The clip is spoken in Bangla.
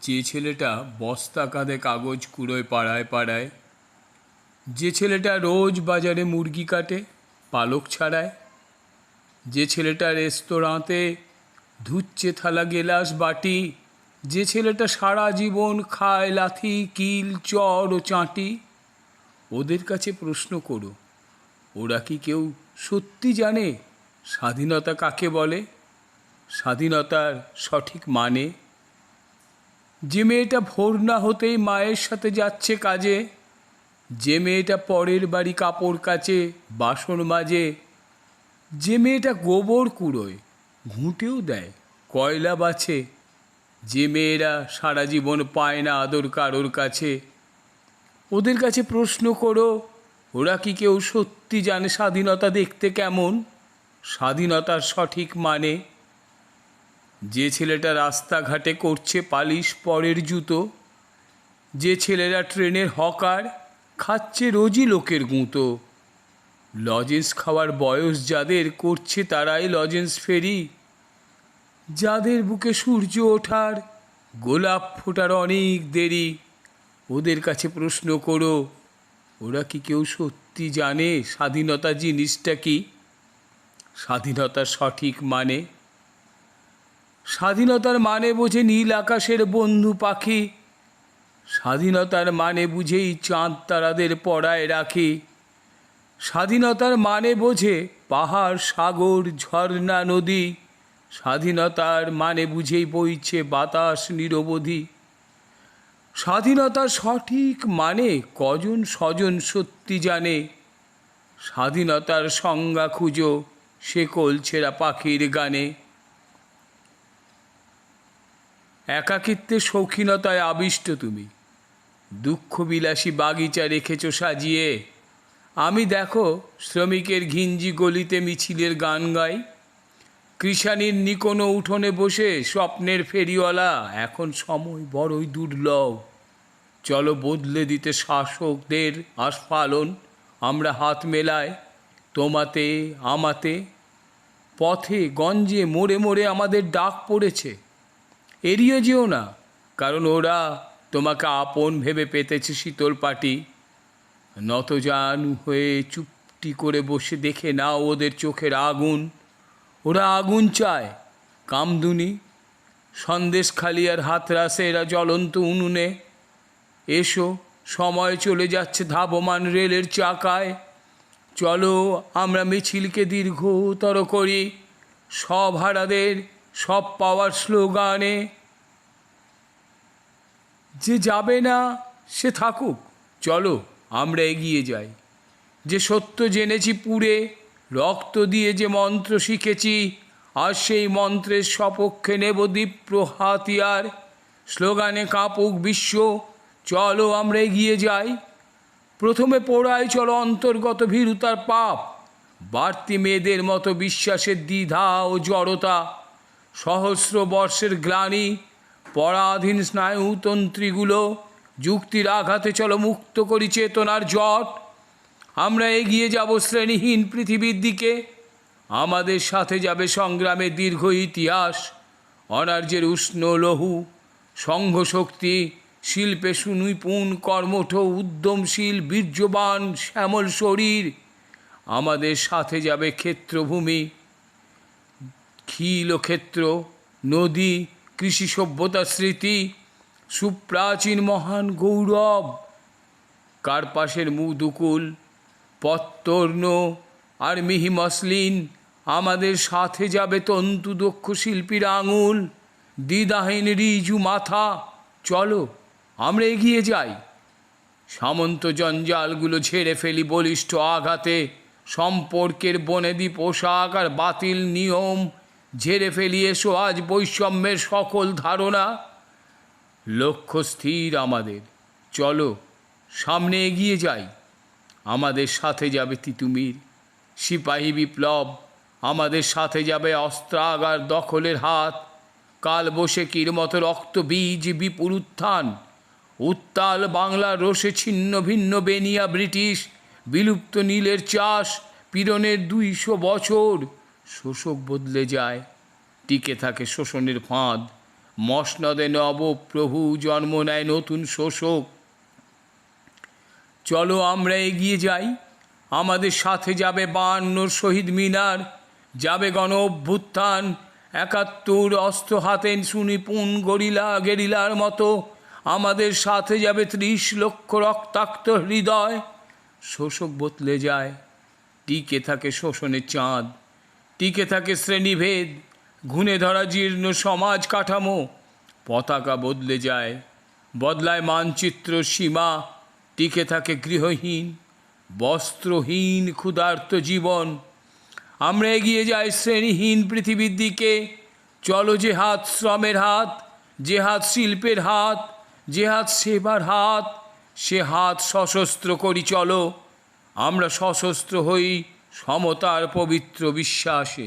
যে ছেলেটা বস্তা কাঁধে কাগজ কুড়োয় পাড়ায় পাড়ায়, যে ছেলেটা রোজ বাজারে মুরগি কাটে পালক ছাড়ায়, যে ছেলেটা রেস্তোরাঁতে ধুচ্ছে থালা গেলাস বাটি, যে ছেলেটা সারা জীবন খায় লাথি কিল চড় ও চাঁটি, ওদের কাছে প্রশ্ন করো, ওরা কি কেউ সত্যি জানে স্বাধীনতা কাকে বলে, স্বাধীনতার সঠিক মানে? যে মেয়েটা ভোর না হতেই মায়ের সাথে যাচ্ছে কাজে, যে মেয়েটা পরের বাড়ি কাপড় কাচে বাসন মাজে, যে মেয়েটা গোবর কুড়োয় ঘুঁটেও দেয় কয়লা বাছে, যে মেয়েরা সারা জীবন পায় না আদর কারোর কাছে, ওদের কাছে প্রশ্ন করো, ওরা কি কেউ সত্যি জানে স্বাধীনতা দেখতে কেমন, স্বাধীনতার সঠিক মানে? যে ছেলেটা রাস্তাঘাটে করছে পালিশ পরের জুতো, যে ছেলেরা ট্রেনের হকার খাচ্ছে রোজই লোকের গুঁতো, লজেন্স খাওয়ার বয়স যাদের করছে তারাই লজেন্স ফেরি, যাদের বুকে সূর্য ওঠার গোলাপ ফোটার অনেক দেরি, ওদের কাছে প্রশ্ন করো, ওরা কি কেউ সত্যি জানে স্বাধীনতা জিনিসটা কি, স্বাধীনতার সঠিক মানে? স্বাধীনতার মানে বোঝে নীল আকাশের বন্ধু পাখি, স্বাধীনতার মানে বুঝেই চাঁদ তারাদের পড়ায় রাখি, স্বাধীনতার মানে বোঝে পাহাড় সাগর ঝর্ণা নদী, স্বাধীনতার মানে বুঝেই বইছে বাতাস নিরবধি। স্বাধীনতার সঠিক মানে কজন স্বজন সত্যি জানে, স্বাধীনতার সংজ্ঞা খুঁজো সে কলছেরা পাখির গানে। একাকিত্বের শৌখিনতায় আবিষ্ট তুমি, দুঃখবিলাসী বাগিচা রেখেছ সাজিয়ে, আমি দেখো শ্রমিকের ঘিঞ্জি গলিতে মিছিলের গান গাই, কৃষাণীর নিকোনো উঠোনে বসে স্বপ্নের ফেরিওয়ালা, এখন সময় বড়ই দুর্লভ, চলো বদলে দিতে শাসকদের আস্ফালন, আমরা হাত মেলায় তোমাতে আমাতে, পথে গঞ্জে মোড়ে মোড়ে আমাদের ডাক পড়েছে, এড়িয়ে যেও না, কারণ ওরা তোমাকে আপন ভেবে পেতেছে শীতল পাটি, নতজান হয়ে চুপটি করে বসে দেখে নাও ওদের চোখের আগুন, ওরা আগুন চায় কামদুনি, সন্দেশখালি আর হাতরাসে এরা জ্বলন্ত উনুনে, এসো সময় চলে যাচ্ছে ধাবমান রেলের চাকায়, চলো আমরা মিছিলকে দীর্ঘতর করি, সব হারাদের সব পাওয়ার স্লোগানে। যে যাবে না সে থাকুক, চলো আমরা এগিয়ে যাই, যে সত্য জেনেছি পুরে রক্ত দিয়ে যে মন্ত্র শিখেছি, আর সেই মন্ত্রের সপক্ষে নেব দীপ্র হাতিয়ার, স্লোগানে কাঁপুক বিশ্ব, চলো আমরা এগিয়ে যাই, প্রথমে পোড়াই চলো অন্তর্গত ভীরুতার পাপ, বাড়তি মেয়েদের মতো বিশ্বাসের দ্বিধা ও জড়তা, সহস্র বর্ষের গ্লানি পরাধীন স্নায়ুতন্ত্রীগুলো, যুক্তির আঘাতে চলো মুক্ত করি চেতনার জট, আমরা এগিয়ে যাব শ্রেণীহীন পৃথিবীর দিকে, আমাদের সাথে যাবে সংগ্রামের দীর্ঘ ইতিহাস, অনার্যের উষ্ণ লহু সংঘশক্তি, শিল্পে সুনিপুণ কর্মঠ উদ্যমশীল বীর্যবান শ্যামল শরীর, আমাদের সাথে যাবে ক্ষেত্রভূমি, খিল ক্ষেত্র নদী কৃষি সভ্যতার স্মৃতি, সুপ্রাচীন মহান গৌরব, কার্পাসের মুদুকুল পত্তর্ণ আর মিহি মসলিন, আমাদের সাথে যাবে তন্তুদক্ষ শিল্পীর আঙুল, দ্বিধাহীন রিজু মাথা, চলো আমরা এগিয়ে যাই, সামন্ত জঞ্জালগুলো ঝেড়ে ফেলি বলিষ্ঠ আঘাতে, সম্পর্কের বনেদি পোশাক আর বাতিল নিয়ম ঝেড়ে ফেলি, এসো আজ বৈষম্যের সকল ধারণা, লক্ষ্য স্থির আমাদের, চলো সামনে এগিয়ে যাই, আমাদের সাথে যাবে তিতুমির সিপাহী বিপ্লব, আমাদের সাথে যাবে অস্ত্রাগার দখলের হাত, কালবৈশাখীর মতো রক্তবীজ বিপুল উত্থান, উত্তাল বাংলার রোষে ছিন্ন ভিন্ন বেনিয়া ব্রিটিশ, বিলুপ্ত নীলের চাষ, পীড়নের 200 বছর, শোষক বদলে যায় টিকে থাকে শোষণের ফাঁদ, মসনদে নবপ্রভু জন্ম নেয় নতুন শোষক। চলো আমরা এগিয়ে যাই, আমাদের সাথে যাবে 52 শহীদ মিনার, যাবে গণ অভ্যুত্থান, 71 অস্ত্র হাতে সুনিপুণ গেরিলার মতো, আমাদের সাথে যাবে 30 লক্ষ রক্তাক্ত হৃদয়। শোষক বদলে যায়, টিকে থাকে শোষণের চাঁদ, টিকে থাকে শ্রেণীভেদ, ঘুণে ধরা জীর্ণ সমাজ কাঠামো। পতাকা বদলে যায়, বদলায় মানচিত্র সীমা, টিকে থাকে গৃহহীন বস্ত্রহীন ক্ষুধার্ত জীবন। আমরা এগিয়ে যাই শ্রেণীহীন পৃথিবীর দিকে। চলো যে হাত শ্রমের হাত, যে হাত শিল্পের হাত, যে হাত সেবার হাত, সে হাত সশস্ত্র করি চলো। আমরা সশস্ত্র হই সমতার পবিত্র বিশ্বাসে।